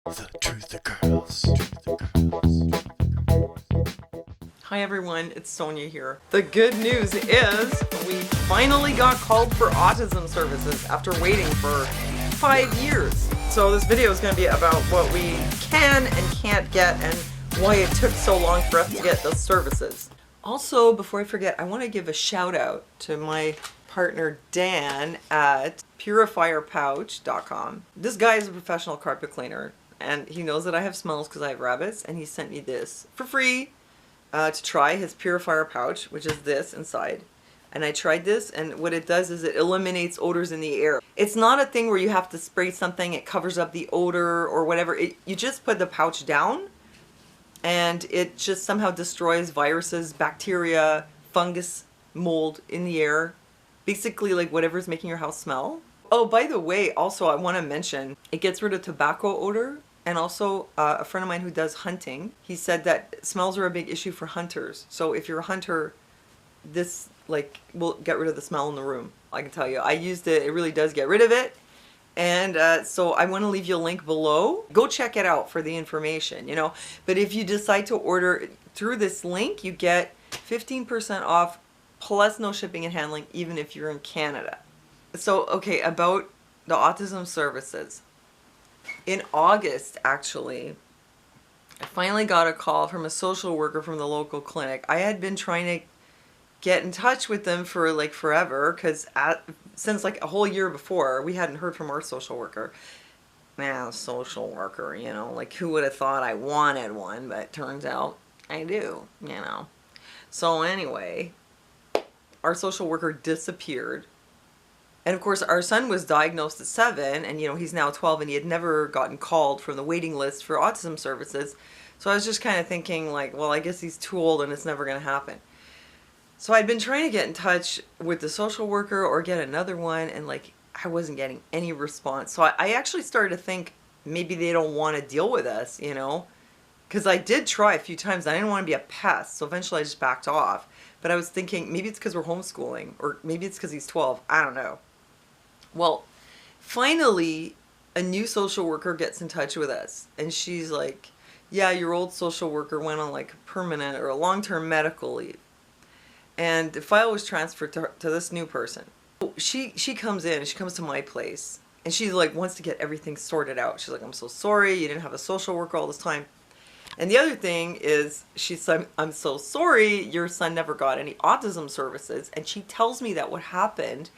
The Truth of Girls. Hi everyone, it's Sonia here. The good news is we finally got called for autism services after waiting for 5 years. So this video is going to be about what we can and can't get and why it took so long for us to get those services. Also, before I forget, I want to give a shout out to my partner Dan at purifierpouch.com. This guy is a professional carpet cleaner and he knows that I have smells because I have rabbits, and he sent me this for free to try, his purifier pouch, which is this inside. And I tried this, and what it does is it eliminates odors in the air. It's not a thing where you have to spray something, it covers up the odor or whatever. You just put the pouch down and it just somehow destroys viruses, bacteria, fungus, mold in the air. Basically like whatever's making your house smell. Oh, by the way, also I want to mention, it gets rid of tobacco odor. And also, a friend of mine who does hunting, he said that smells are a big issue for hunters. So if you're a hunter, this will get rid of the smell in the room. I can tell you, I used it, it really does get rid of it. And so I want to leave you a link below. Go check it out for the information, But if you decide to order through this link, you get 15% off plus no shipping and handling, even if you're in Canada. So, okay, about the autism services. In August, actually, I finally got a call from a social worker from the local clinic. I had been trying to get in touch with them for forever, because since a whole year before, we hadn't heard from our social worker. Now, social worker, who would have thought I wanted one, but turns out I do, So anyway, our social worker disappeared. And of course, our son was diagnosed at 7, and he's now 12, and he had never gotten called from the waiting list for autism services. So I was just kind of thinking well, I guess he's too old and it's never going to happen. So I'd been trying to get in touch with the social worker or get another one, and I wasn't getting any response. So I actually started to think maybe they don't want to deal with us, because I did try a few times. I didn't want to be a pest, so eventually I just backed off. But I was thinking maybe it's because we're homeschooling, or maybe it's because he's 12. I don't know. Well, finally, a new social worker gets in touch with us, and she's like, yeah, your old social worker went on permanent or a long-term medical leave, and the file was transferred to this new person. She comes in, she comes to my place, and she wants to get everything sorted out. She's like, I'm so sorry, you didn't have a social worker all this time. And the other thing is, she said, I'm so sorry, your son never got any autism services. And she tells me that what happened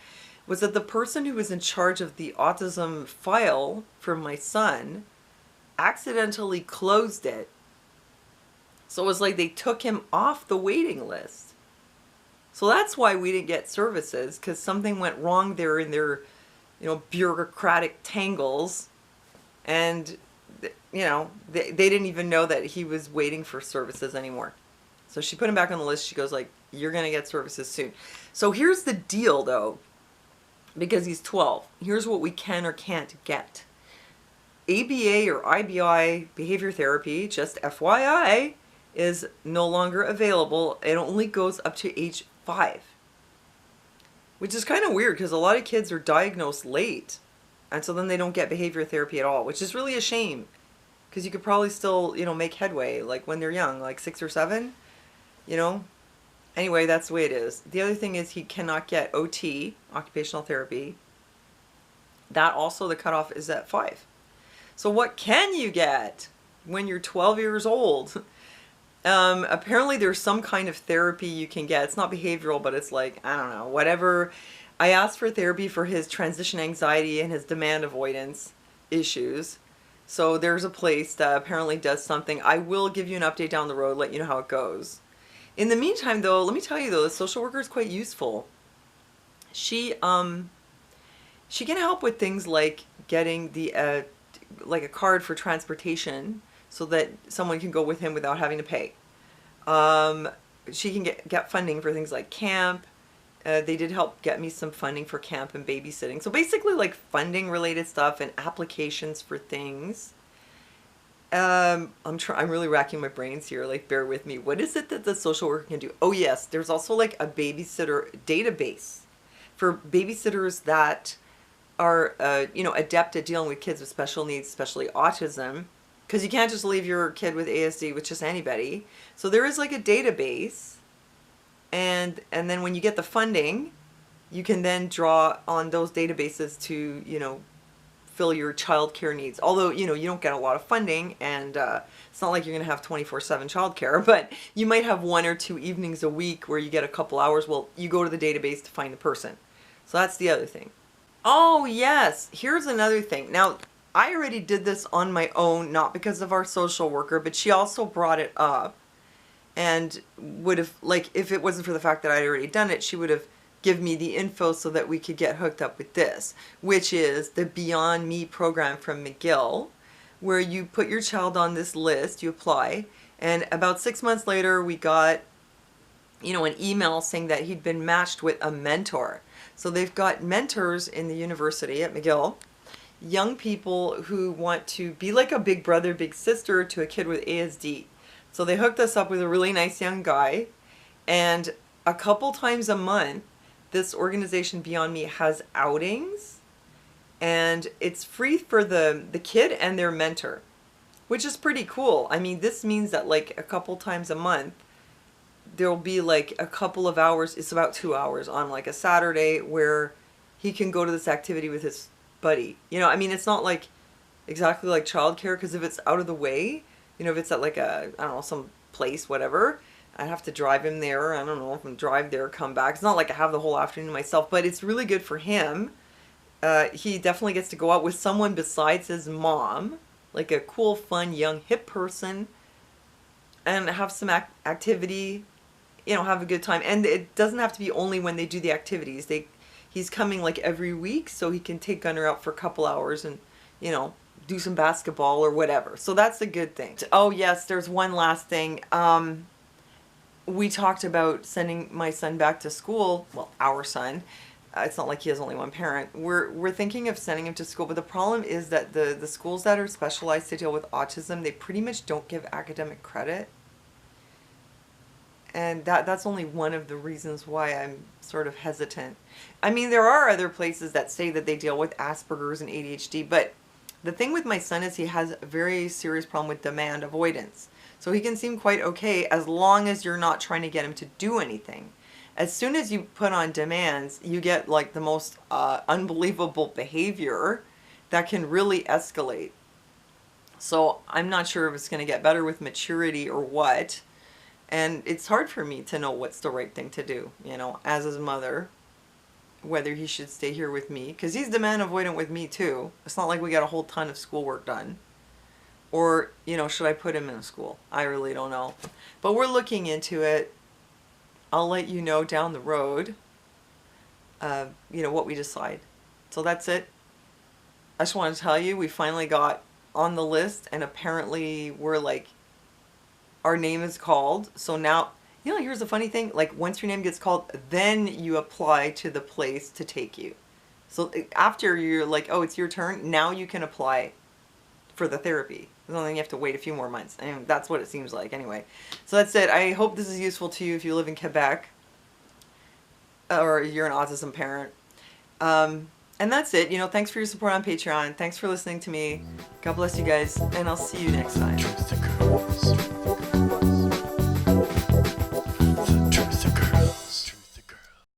was that the person who was in charge of the autism file for my son accidentally closed it. So it was like they took him off the waiting list. So that's why we didn't get services, because something went wrong there in their, bureaucratic tangles. And, they didn't even know that he was waiting for services anymore. So she put him back on the list. She goes you're going to get services soon. So here's the deal, though. Because he's 12. Here's what we can or can't get. ABA or IBI behavior therapy, just FYI, is no longer available. It only goes up to age 5. Which is kind of weird, because a lot of kids are diagnosed late, and so then they don't get behavior therapy at all, which is really a shame. Because you could probably still, make headway, when they're young, 6 or 7, Anyway, that's the way it is. The other thing is he cannot get OT, occupational therapy. That also, the cutoff is at 5. So what can you get when you're 12 years old? Apparently there's some kind of therapy you can get. It's not behavioral, but it's I don't know, whatever. I asked for therapy for his transition anxiety and his demand avoidance issues. So there's a place that apparently does something. I will give you an update down the road, let you know how it goes. In the meantime, though, let me tell you, the social worker is quite useful. She can help with things like getting the a card for transportation so that someone can go with him without having to pay. She can get funding for things like camp. They did help get me some funding for camp and babysitting. So basically funding related stuff and applications for things. I'm really racking my brains here. Bear with me. What is it that the social worker can do? Oh yes, there's also a babysitter database for babysitters that are adept at dealing with kids with special needs, especially autism. because you can't just leave your kid with ASD with just anybody. So there is like a database, and then when you get the funding, you can then draw on those databases to, you know, fill your childcare needs. Although, you know, you don't get a lot of funding, and it's not like you're going to have 24/7 childcare, but you might have 1 or 2 evenings a week where you get a couple hours. Well, you go to the database to find the person. So that's the other thing. Oh yes, here's another thing. Now, I already did this on my own, not because of our social worker, but she also brought it up, and would have, like, if it wasn't for the fact that I'd already done it, she would have given me the info so that we could get hooked up with this, which is the Beyond Me program from McGill, where you put your child on this list, you apply, and about 6 months later we got, you know, an email saying that he'd been matched with a mentor. So they've got mentors in the university at McGill, young people who want to be like a big brother, big sister to a kid with ASD. So they hooked us up with a really nice young guy, and a couple times a month, this organization Beyond Me has outings, and it's free for the kid and their mentor, which is pretty cool. I mean, this means that like a couple times a month, there'll be like a couple of hours, it's about 2 hours on like a Saturday, where he can go to this activity with his buddy. You know, I mean, it's not like exactly like childcare, because if it's out of the way, you know, if it's at like a, I don't know, some place, whatever, I have to drive him there. I don't know if I'm drive there, come back. It's not like I have the whole afternoon myself, but it's really good for him. He definitely gets to go out with someone besides his mom, like a cool, fun, young, hip person, and have some activity, you know, have a good time. And it doesn't have to be only when they do the activities. He's coming like every week, so he can take Gunner out for a couple hours and, you know, do some basketball or whatever. So that's a good thing. Oh yes, there's one last thing. We talked about sending my son back to school. Well, our son. It's not like he has only one parent. We're thinking of sending him to school, but the problem is that the schools that are specialized to deal with autism, they pretty much don't give academic credit. And that's only one of the reasons why I'm sort of hesitant. I mean, there are other places that say that they deal with Asperger's and ADHD, but the thing with my son is he has a very serious problem with demand avoidance. So he can seem quite okay as long as you're not trying to get him to do anything. As soon as you put on demands, you get like the most unbelievable behavior that can really escalate. So I'm not sure if it's going to get better with maturity or what. And it's hard for me to know what's the right thing to do, you know, as his mother, whether he should stay here with me, because he's demand avoidant with me too. It's not like we got a whole ton of schoolwork done. Or, you know, should I put him in a school? I really don't know. But we're looking into it. I'll let you know down the road, you know, what we decide. So that's it. I just want to tell you, we finally got on the list, and apparently we're like, our name is called. So now, you know, here's the funny thing. Like, once your name gets called, then you apply to the place to take you. So after you're like, oh, it's your turn, now you can apply for the therapy. Then you have to wait a few more months. I mean, that's what it seems like anyway. So that's it. I hope this is useful to you if you live in Quebec or you're an autism parent. And that's it. You know, thanks for your support on Patreon. Thanks for listening to me. God bless you guys, and I'll see you next time.